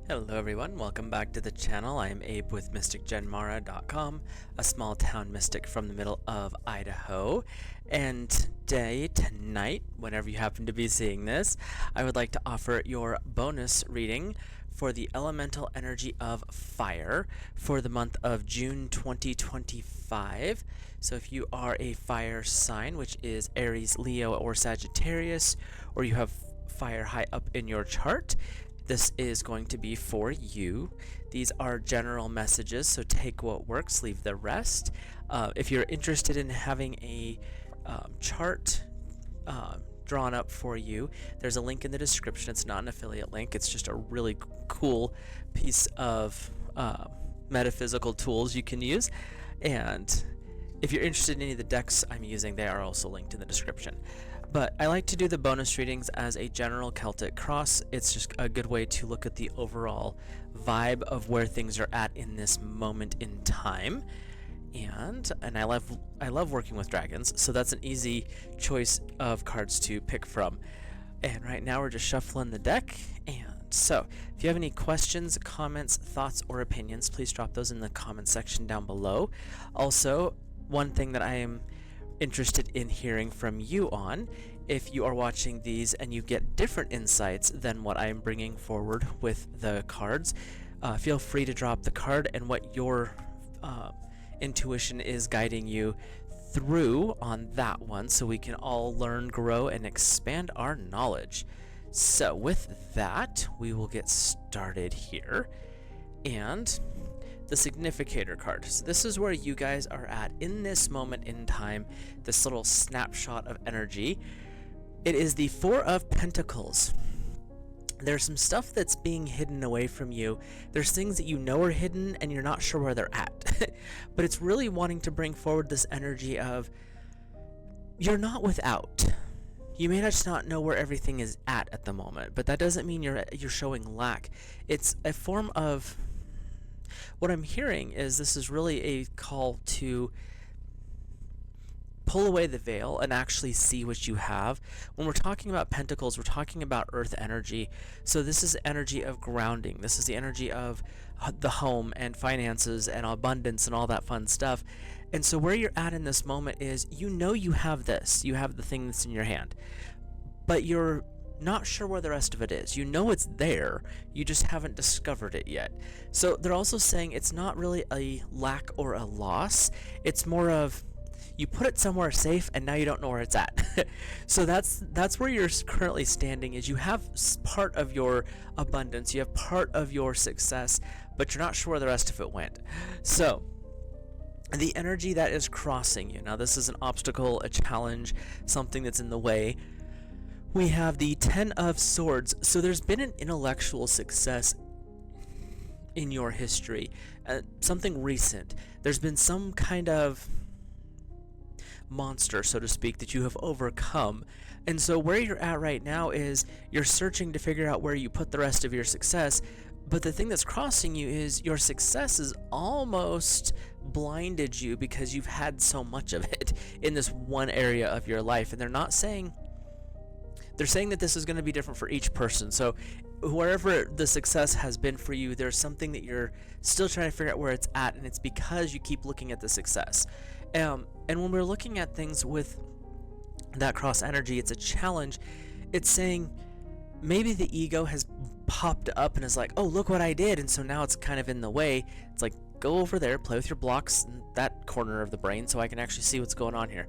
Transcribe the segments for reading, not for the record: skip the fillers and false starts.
Hello everyone, welcome back to the channel. I am Abe with MysticGenMara.com, a small town mystic from the middle of Idaho. And tonight, whenever you happen to be seeing this, I would like to offer your bonus reading for the elemental energy of fire for the month of June 2025. So if you are a fire sign, which is Aries, Leo, or Sagittarius, or you have fire high up in your chart, this is going to be for you. These are general messages, so take what works, leave the rest. If you're interested in having a chart drawn up for you, there's a link in the description. It's not an affiliate link. It's just a really cool piece of metaphysical tools you can use. And if you're interested in any of the decks I'm using, they are also linked in the description. But I like to do the bonus readings as a general Celtic cross. It's just a good way to look at the overall vibe of where things are at in this moment in time. And I love working with dragons, so that's an easy choice of cards to pick from. And right now we're just shuffling the deck. And so if you have any questions, comments, thoughts, or opinions, please drop those in the comment section down below. Also, one thing that I am interested in hearing from you on, if you are watching these and you get different insights than what I am bringing forward with the cards, feel free to drop the card and what your intuition is guiding you through on that one, so we can all learn, grow, and expand our knowledge. So with that, we will get started here. And the Significator card. So this is where you guys are at in this moment in time, this little snapshot of energy. It is the Four of Pentacles. There's some stuff that's being hidden away from you. There's things that you know are hidden and you're not sure where they're at. But it's really wanting to bring forward this energy of you're not without. You may just not know where everything is at the moment, but that doesn't mean you're showing lack. It's a form of, what I'm hearing is this is really a call to pull away the veil and actually see what you have. When we're talking about pentacles, we're talking about earth energy. So this is energy of grounding. This is the energy of the home and finances and abundance and all that fun stuff. And so where you're at in this moment is, you know you have this. You have the thing that's in your hand. But you're not sure where the rest of it is. You know it's there, you just haven't discovered it yet. So they're also saying it's not really a lack or a loss, it's more of you put it somewhere safe and now you don't know where it's at. So that's where you're currently standing, is you have part of your abundance, you have part of your success, but you're not sure where the rest of it went. So the energy that is crossing you, now this is an obstacle, a challenge, something that's in the way. We have the Ten of Swords. So there's been an intellectual success in your history, something recent. There's been some kind of monster, so to speak, that you have overcome. And so where you're at right now is you're searching to figure out where you put the rest of your success. But the thing that's crossing you is your success has almost blinded you because you've had so much of it in this one area of your life. And they're saying that this is going to be different for each person. So wherever the success has been for you, there's something that you're still trying to figure out where it's at, and it's because you keep looking at the success. And when we're looking at things with that cross energy, it's a challenge. It's saying maybe the ego has popped up and is like, oh, look what I did, and so now it's kind of in the way. It's like, go over there, play with your blocks in that corner of the brain so I can actually see what's going on here.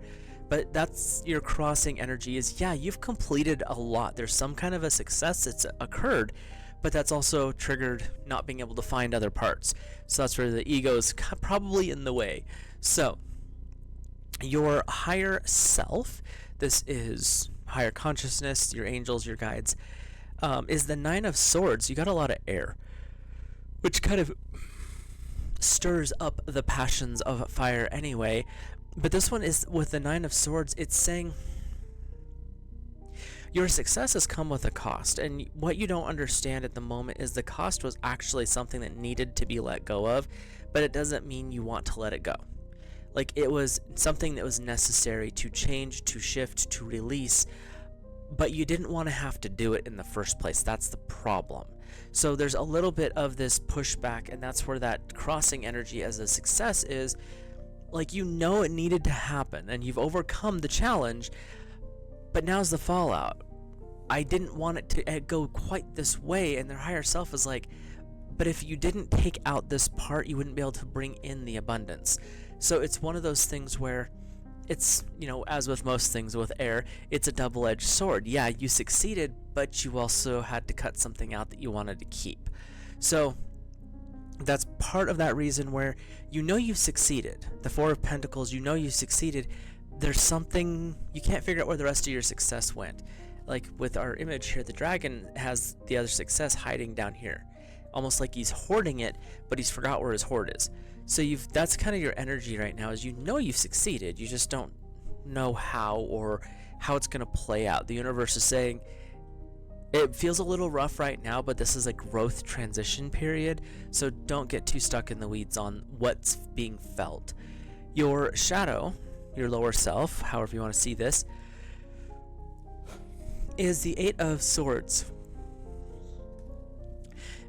But that's your crossing energy, is, yeah, you've completed a lot. There's some kind of a success that's occurred, but that's also triggered not being able to find other parts. So that's where the ego is probably in the way. So your higher self, this is higher consciousness, your angels, your guides, is the Nine of Swords. You got a lot of air, which kind of stirs up the passions of fire anyway. But this one is with the Nine of Swords. It's saying your success has come with a cost, and what you don't understand at the moment is the cost was actually something that needed to be let go of, but it doesn't mean you want to let it go. Like, it was something that was necessary to change, to shift, to release, but you didn't want to have to do it in the first place. That's the problem. So there's a little bit of this pushback, and that's where that crossing energy as a success is. Like, you know it needed to happen, and you've overcome the challenge, but now's the fallout. I didn't want it to go quite this way, and their higher self is like, but if you didn't take out this part, you wouldn't be able to bring in the abundance. So it's one of those things where it's, as with most things with air, it's a double-edged sword. Yeah, you succeeded, but you also had to cut something out that you wanted to keep. So that's part of that reason where you've succeeded. The Four of Pentacles, you succeeded. There's something, you can't figure out where the rest of your success went. Like with our image here, the dragon has the other success hiding down here. Almost like he's hoarding it, but he's forgot where his hoard is. So that's kind of your energy right now, is you've succeeded, you just don't know how or how it's going to play out. The universe is saying, it feels a little rough right now, but this is a growth transition period, so don't get too stuck in the weeds on what's being felt. Your shadow, your lower self, however you want to see this, is the Eight of Swords.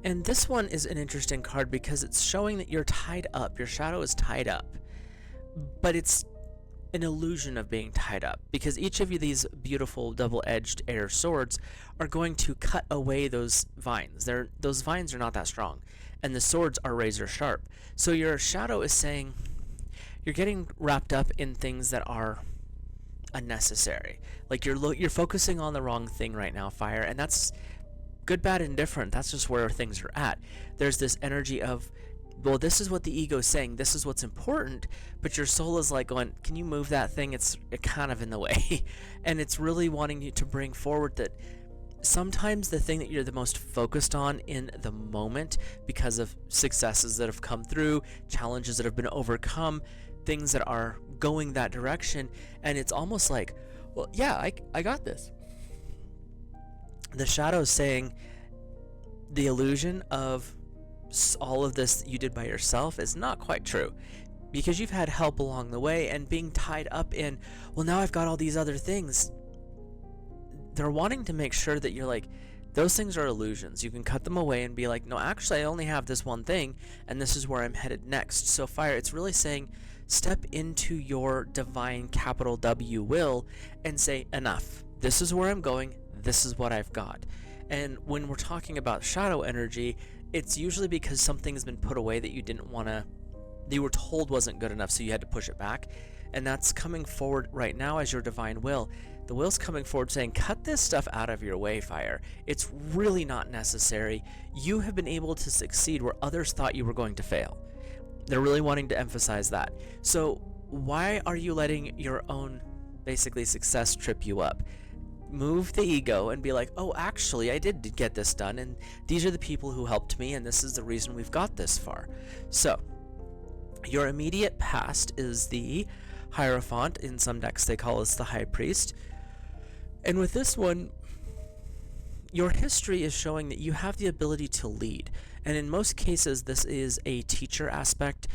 And this one is an interesting card because it's showing that you're tied up. Your shadow is tied up. But it's an illusion of being tied up, because each of these beautiful double-edged air swords are going to cut away those vines. Those vines are not that strong, and the swords are razor sharp. So your shadow is saying you're getting wrapped up in things that are unnecessary. Like you're focusing on the wrong thing right now, Fire, and that's good, bad, indifferent. That's just where things are at. There's this energy of, well, this is what the ego is saying, this is what's important, but your soul is like going, can you move that thing? It's kind of in the way. And it's really wanting you to bring forward that sometimes the thing that you're the most focused on in the moment, because of successes that have come through, challenges that have been overcome, things that are going that direction, and it's almost like, well, yeah, I got this. The shadow is saying the illusion of all of this that you did by yourself is not quite true, because you've had help along the way, and being tied up in, well, now I've got all these other things. They're wanting to make sure that you're like, those things are illusions. You can cut them away and be like, no, actually, I only have this one thing, and this is where I'm headed next. So Fire, it's really saying, step into your divine capital W will and say, enough. This is where I'm going. This is what I've got. And when we're talking about shadow energy, it's usually because something's been put away that you were told wasn't good enough, so you had to push it back. And that's coming forward right now as your divine will. The will's coming forward saying, cut this stuff out of your way, Fire. It's really not necessary. You have been able to succeed where others thought you were going to fail. They're really wanting to emphasize that. So why are you letting your own, basically, success trip you up? Move the ego and be like, oh, actually, I did get this done, and these are the people who helped me, and this is the reason we've got this far. So your immediate past is the Hierophant. In some decks they call this the High Priest. And with this one, your history is showing that you have the ability to lead, and in most cases this is a teacher aspect.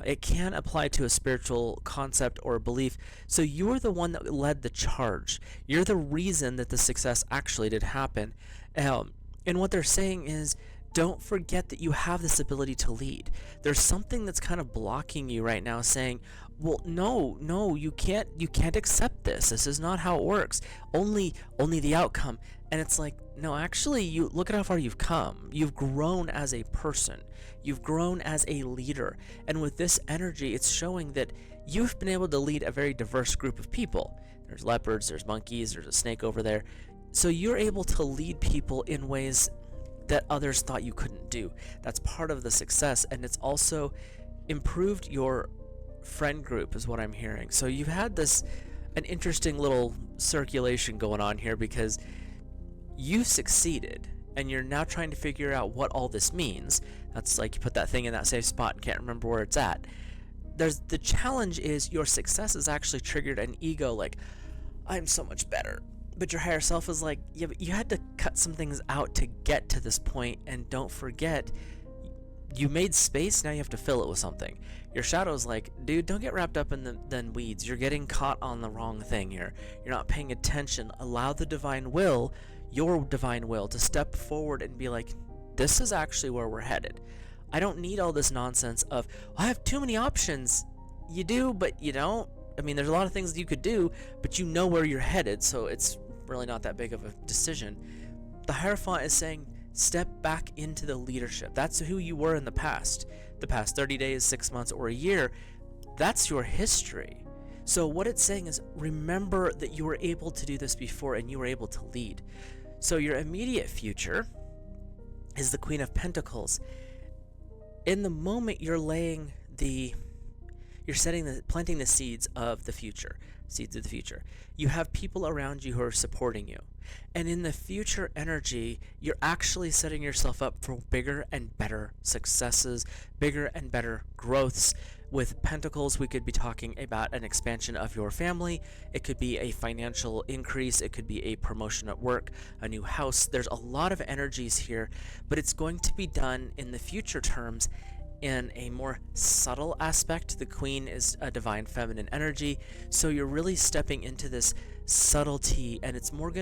It can apply to a spiritual concept or a belief. So you're the one that led the charge. You're the reason that the success actually did happen. And what they're saying is, don't forget that you have this ability to lead. There's something that's kind of blocking you right now, saying, well, no, you can't accept this. This is not how it works. Only the outcome. And it's like, no, actually, you look at how far you've come. You've grown as a person. You've grown as a leader. And with this energy, it's showing that you've been able to lead a very diverse group of people. There's leopards, there's monkeys, there's a snake over there. So you're able to lead people in ways that others thought you couldn't do. That's part of the success, and it's also improved your friend group, is what I'm hearing. So you've had an interesting little circulation going on here, because you've succeeded, and you're now trying to figure out what all this means. That's like you put that thing in that safe spot and can't remember where it's at. The challenge is your success has actually triggered an ego, like, I'm so much better. But your higher self is like, yeah, but you had to cut some things out to get to this point, and don't forget, you made space, now you have to fill it with something. Your shadow's like, dude, don't get wrapped up in the weeds. You're getting caught on the wrong thing here. You're not paying attention. Allow the divine will, your divine will, to step forward and be like, this is actually where we're headed. I don't need all this nonsense of, I have too many options. You do, but you don't. I mean, there's a lot of things that you could do, but you know where you're headed, so it's really not that big of a decision. The Hierophant is saying, step back into the leadership. That's who you were in the past 30 days, 6 months, or a year. That's your history. So what it's saying is, remember that you were able to do this before and you were able to lead. So your immediate future is the Queen of Pentacles. In the moment, you're planting the seeds of the future. You have people around you who are supporting you. And in the future energy, you're actually setting yourself up for bigger and better successes, bigger and better growths. With Pentacles, we could be talking about an expansion of your family. It could be a financial increase. It could be a promotion at work, a new house. There's a lot of energies here, but it's going to be done in the future terms in a more subtle aspect. The Queen is a divine feminine energy, so you're really stepping into this subtlety, and it's more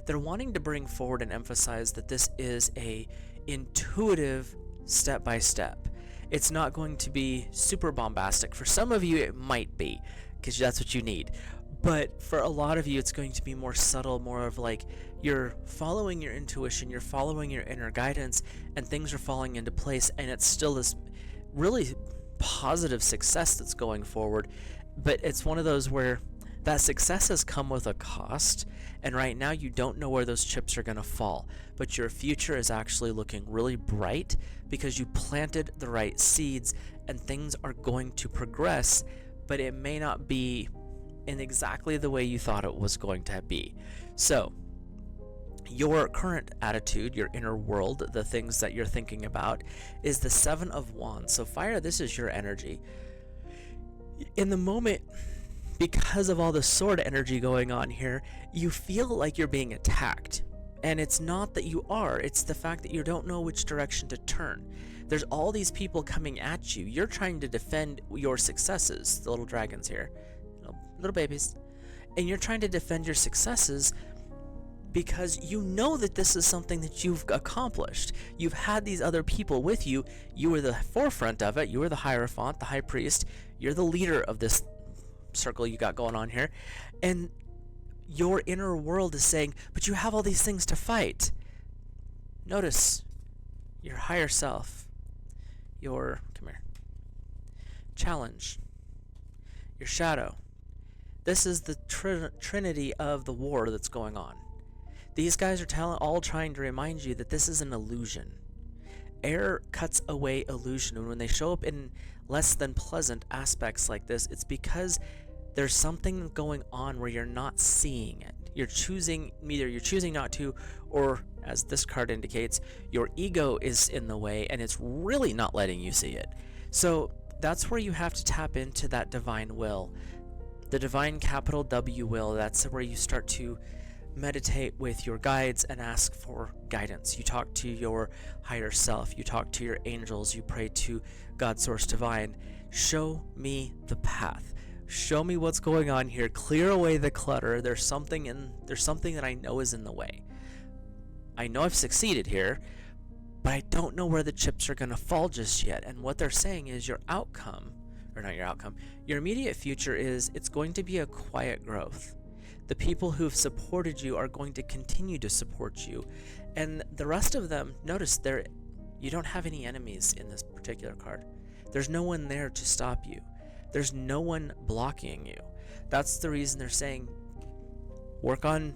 they're wanting to bring forward and emphasize that this is a intuitive step by step. It's not going to be super bombastic. For some of you it might be, because that's what you need, but for a lot of you it's going to be more subtle, more of like you're following your intuition, you're following your inner guidance, and things are falling into place, and it's still this really positive success that's going forward. But it's one of those where that success has come with a cost, and right now you don't know where those chips are going to fall, but your future is actually looking really bright because you planted the right seeds, and things are going to progress, but it may not be in exactly the way you thought it was going to be. So your current attitude, your inner world, the things that you're thinking about, is the Seven of Wands. So Fire, this is your energy. In the moment, because of all the sword energy going on here, you feel like you're being attacked. And it's not that you are, it's the fact that you don't know which direction to turn. There's all these people coming at you. You're trying to defend your successes, the little dragons here, little babies. And you're trying to defend your successes because you know that this is something that you've accomplished. You've had these other people with you. You were the forefront of it. You were the Hierophant, the High Priest. You're the leader of this circle you got going on here. And your inner world is saying, but you have all these things to fight. Notice your higher self, your, come here, challenge, your shadow. This is the trinity of the war that's going on. These guys are all trying to remind you that this is an illusion. Air cuts away illusion, and when they show up in less than pleasant aspects like this, it's because there's something going on where you're not seeing it. You're choosing not to, or as this card indicates, your ego is in the way and it's really not letting you see it. So that's where you have to tap into that divine will. The divine capital W will, that's where you start to meditate with your guides and ask for guidance. You talk to your higher self, you talk to your angels, you pray to God Source Divine. Show me the path. Show me what's going on here. Clear away the clutter. There's something that I know is in the way. I know I've succeeded here, but I don't know where the chips are going to fall just yet. And what they're saying is your immediate future is it's going to be a quiet growth. The people who've supported you are going to continue to support you. And the rest of them, notice you don't have any enemies in this particular card. There's no one there to stop you. There's no one blocking you. That's the reason they're saying work on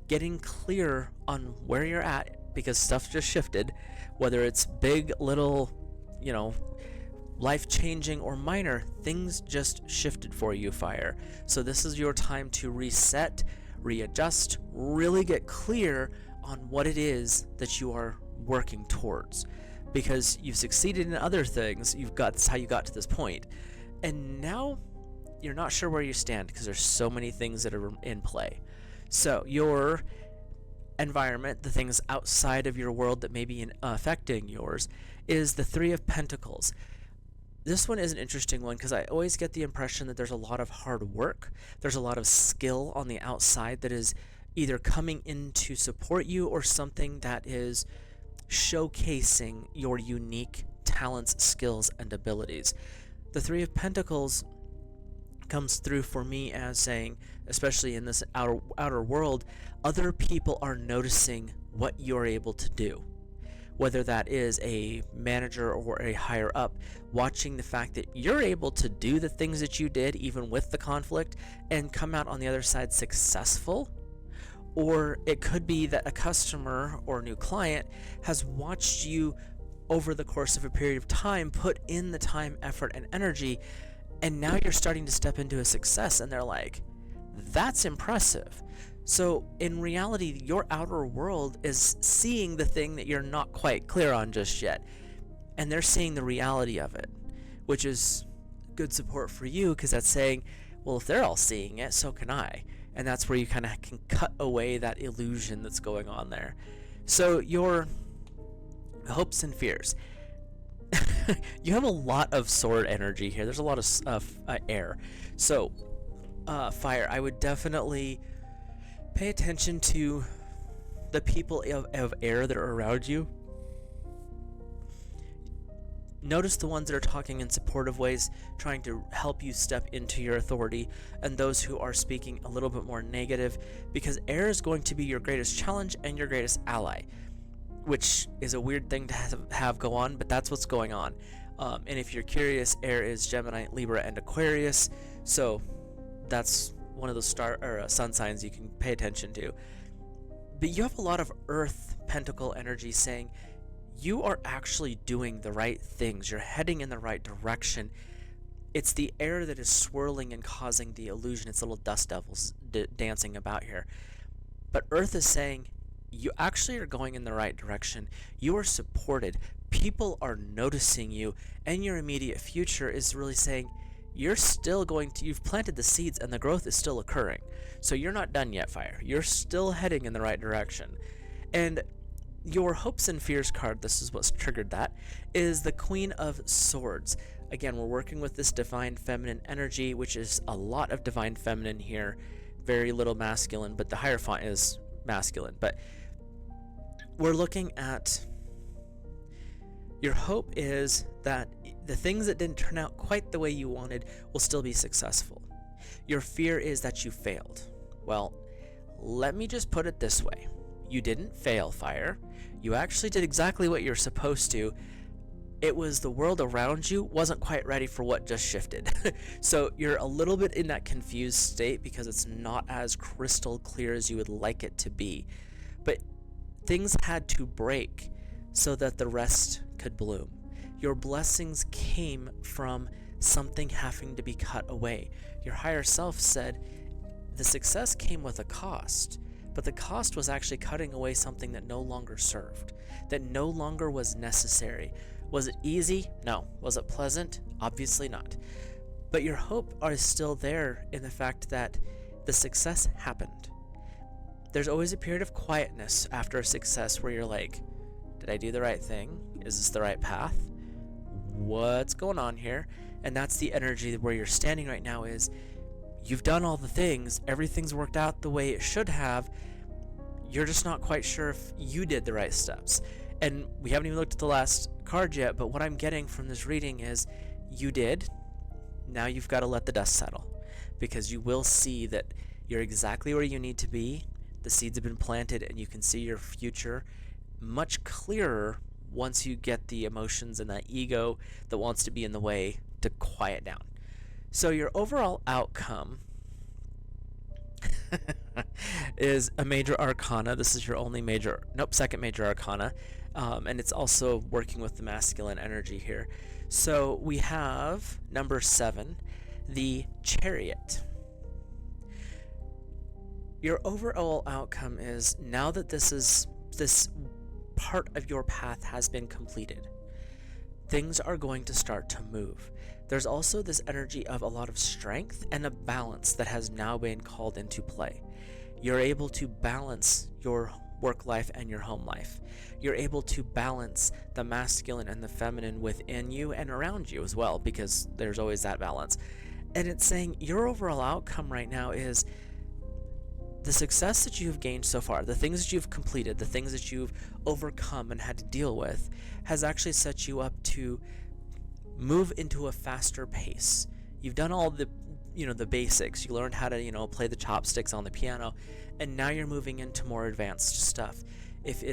getting clear on where you're at, because stuff just shifted, whether it's big, little, life-changing or minor, things just shifted for you, Fire. So this is your time to reset, readjust, really get clear on what it is that you are working towards, because you've succeeded in other things. That's how you got to this point, and now you're not sure where you stand because there's so many things that are in play. So your environment, the things outside of your world that may be affecting yours, is the Three of Pentacles. This one is an interesting one because I always get the impression that there's a lot of hard work, there's a lot of skill on the outside that is either coming in to support you or something that is showcasing your unique talents, skills, and abilities. The Three of Pentacles comes through for me as saying, especially in this outer world, other people are noticing what you're able to do. Whether that is a manager or a higher up, watching the fact that you're able to do the things that you did even with the conflict and come out on the other side successful. Or it could be that a customer or new client has watched you over the course of a period of time put in the time, effort, and energy, and now you're starting to step into a success, and they're like, that's impressive. So in reality, your outer world is seeing the thing that you're not quite clear on just yet, and they're seeing the reality of it, which is good support for you because that's saying, well, if they're all seeing it, so can I. And that's where you kind of can cut away that illusion that's going on there. So your hopes and fears. You have a lot of sword energy here. There's a lot of air. So fire, I would definitely pay attention to the people of air that are around you. Notice the ones that are talking in supportive ways, trying to help you step into your authority, and those who are speaking a little bit more negative, because air is going to be your greatest challenge and your greatest ally, which is a weird thing to have go on, but that's what's going on. And if you're curious, air is Gemini, Libra, and Aquarius, so that's one of those sun signs you can pay attention to. But you have a lot of earth pentacle energy saying you are actually doing the right things. You're heading in the right direction. It's the air that is swirling and causing the illusion. It's little dust devils dancing about here. But earth is saying you actually are going in the right direction. You are supported. People are noticing you, and your immediate future is really saying you're still you've planted the seeds and the growth is still occurring. So you're not done yet, fire. You're still heading in the right direction. And your hopes and fears card, this is what's triggered that, is the Queen of Swords. Again, we're working with this divine feminine energy, which is a lot of divine feminine here, very little masculine, but the Hierophant is masculine. But we're looking at your hope is that the things that didn't turn out quite the way you wanted will still be successful. Your fear is that you failed. Well, let me just put it this way. You didn't fail, fire. You actually did exactly what you're supposed to. It was the world around you wasn't quite ready for what just shifted. So you're a little bit in that confused state because it's not as crystal clear as you would like it to be. But things had to break so that the rest could bloom. Your blessings came from something having to be cut away. Your higher self said the success came with a cost, but the cost was actually cutting away something that no longer served, that no longer was necessary. Was it easy? No. Was it pleasant? Obviously not. But your hope is still there in the fact that the success happened. There's always a period of quietness after a success where you're like, did I do the right thing? Is this the right path? What's going on here? And that's the energy where you're standing right now is you've done all the things, everything's worked out the way it should have, you're just not quite sure if you did the right steps. And we haven't even looked at the last card yet, but what I'm getting from this reading is you did. Now you've got to let the dust settle, because you will see that you're exactly where you need to be. The seeds have been planted and you can see your future much clearer once you get the emotions and that ego that wants to be in the way to quiet down. So your overall outcome is a major arcana. This is your only second major arcana. And it's also working with the masculine energy here. So we have number 7, the Chariot. Your overall outcome is now that this part of your path has been completed, things are going to start to move. There's also this energy of a lot of strength and a balance that has now been called into play. You're able to balance your work life and your home life. You're able to balance the masculine and the feminine within you and around you as well, because there's always that balance. And it's saying your overall outcome right now is the success that you've gained so far, the things that you've completed, the things that you've overcome and had to deal with, has actually set you up to move into a faster pace. You've done all the the basics. You learned how to play the chopsticks on the piano, and now you're moving into more advanced stuff. If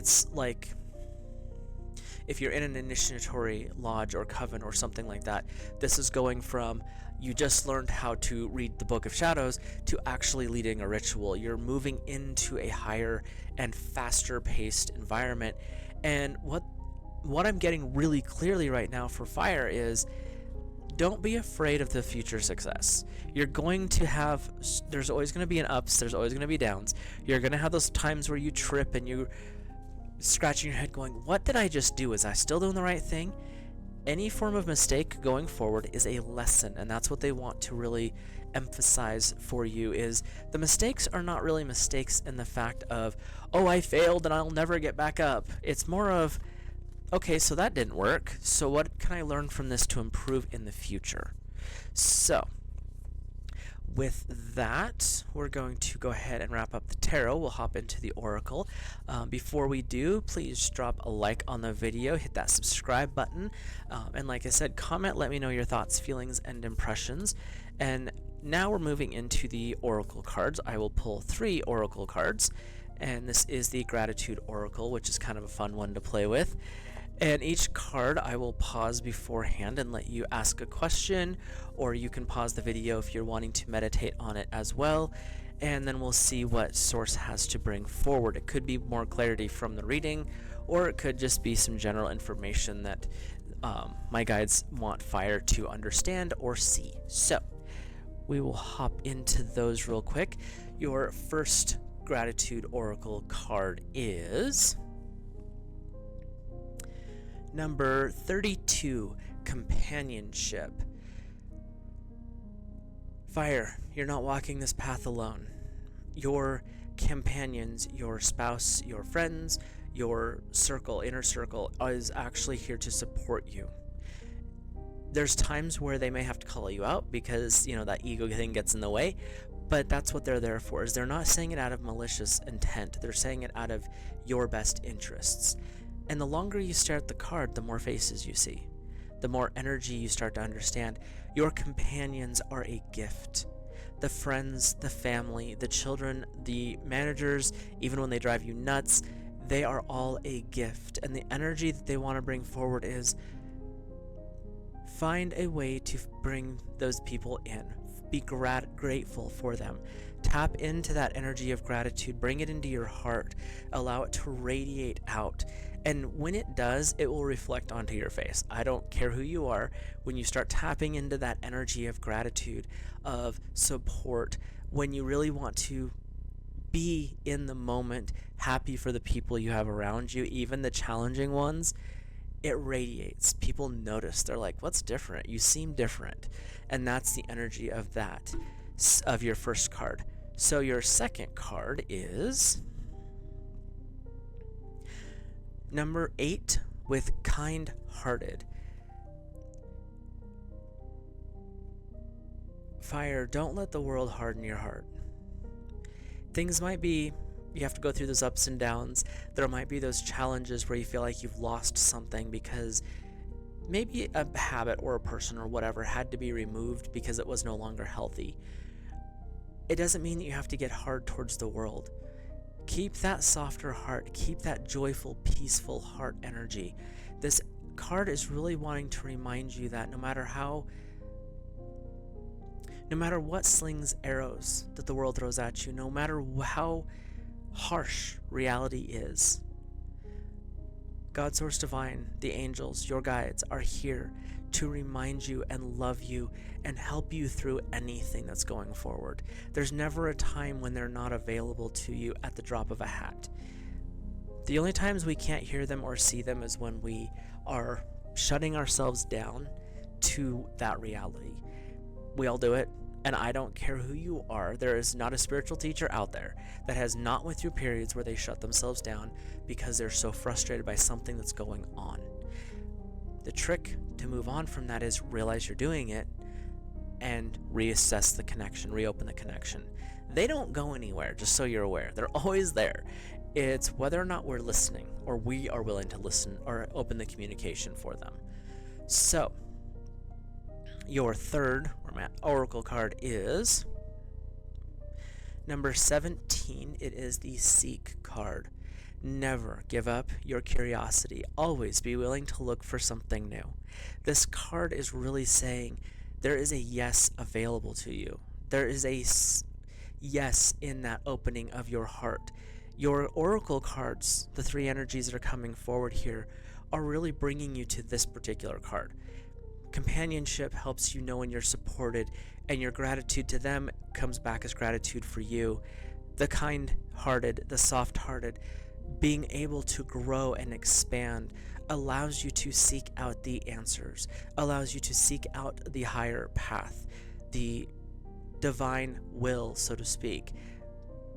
you're in an initiatory lodge or coven or something like that, this is going from you just learned how to read the Book of Shadows to actually leading a ritual. You're moving into a higher and faster paced environment. And what I'm getting really clearly right now for fire is, don't be afraid of the future success. You're going to have, there's always going to be an ups, there's always going to be downs. You're going to have those times where you trip and you scratching your head going, what did I just do? Was I still doing the right thing? Any form of mistake going forward is a lesson, and that's what they want to really emphasize for you. Is the mistakes are not really mistakes in the fact of, oh, I failed and I'll never get back up. It's more of, okay, so that didn't work, so what can I learn from this to improve in the future? So with that, we're going to go ahead and wrap up the tarot. We'll hop into the oracle. Before we do, please drop a like on the video, hit that subscribe button, and like I said, comment, let me know your thoughts, feelings, and impressions. And now we're moving into the oracle cards. I will pull 3 oracle cards, and this is the Gratitude Oracle, which is kind of a fun one to play with. And each card I will pause beforehand and let you ask a question, or you can pause the video if you're wanting to meditate on it as well, and then we'll see what source has to bring forward. It could be more clarity from the reading, or it could just be some general information that my guides want fire to understand or see. So we will hop into those real quick. Your first Gratitude Oracle card is number 32, Companionship. Fire, you're not walking this path alone. Your companions, your spouse, your friends, your circle, inner circle, is actually here to support you. There's times where they may have to call you out because, that ego thing gets in the way, but that's what they're there for. Is they're not saying it out of malicious intent. They're saying it out of your best interests. And the longer you stare at the card, the more faces you see. The more energy you start to understand. Your companions are a gift. The friends, the family, the children, the managers, even when they drive you nuts, they are all a gift. And the energy that they want to bring forward is find a way to bring those people in. Be grateful for them. Tap into that energy of gratitude. Bring it into your heart. Allow it to radiate out. And when it does, it will reflect onto your face. I don't care who you are. When you start tapping into that energy of gratitude, of support, when you really want to be in the moment, happy for the people you have around you, even the challenging ones, it radiates. People notice. They're like, what's different? You seem different. And that's the energy of that, of your first card. So your second card is number 8, with Kind-Hearted. Fire, don't let the world harden your heart. Things might be, you have to go through those ups and downs. There might be those challenges where you feel like you've lost something because maybe a habit or a person or whatever had to be removed because it was no longer healthy. It doesn't mean that you have to get hard towards the world. Keep that softer heart. Keep that joyful, peaceful heart energy. This card is really wanting to remind you that no matter what slings arrows that the world throws at you, no matter how harsh reality is, God, Source Divine, the angels, your guides are here to remind you and love you and help you through anything that's going forward. There's never a time when they're not available to you at the drop of a hat. The only times we can't hear them or see them is when we are shutting ourselves down to that reality. We all do it. And I don't care who you are, there is not a spiritual teacher out there that has not went through periods where they shut themselves down because they're so frustrated by something that's going on. The trick to move on from that is realize you're doing it and reassess the connection, reopen the connection. They don't go anywhere, just so you're aware. They're always there. It's whether or not we're listening, or we are willing to listen or open the communication for them. So, your third oracle card is number 17. It is the Seek card. Never give up your curiosity. Always be willing to look for something new. This card is really saying there is a yes available to you. There is a yes in that opening of your heart. Your oracle cards, the three energies that are coming forward here, are really bringing you to this particular card. Companionship helps you know when you're supported, and your gratitude to them comes back as gratitude for you. The kind-hearted, the soft-hearted, being able to grow and expand allows you to seek out the answers, allows you to seek out the higher path, the divine will, so to speak.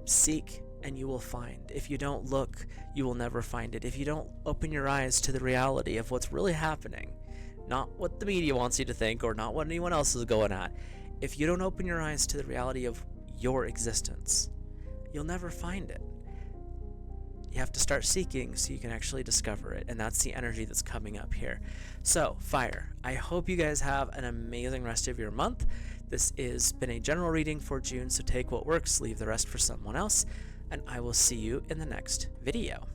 Seek and you will find. If you don't look, you will never find it. If you don't open your eyes to the reality of what's really happening, not what the media wants you to think or not what anyone else is going at, if you don't open your eyes to the reality of your existence, you'll never find it. You have to start seeking so you can actually discover it, and that's the energy that's coming up here. So, fire, I hope you guys have an amazing rest of your month. This has been a general reading for June, so take what works, leave the rest for someone else, and I will see you in the next video.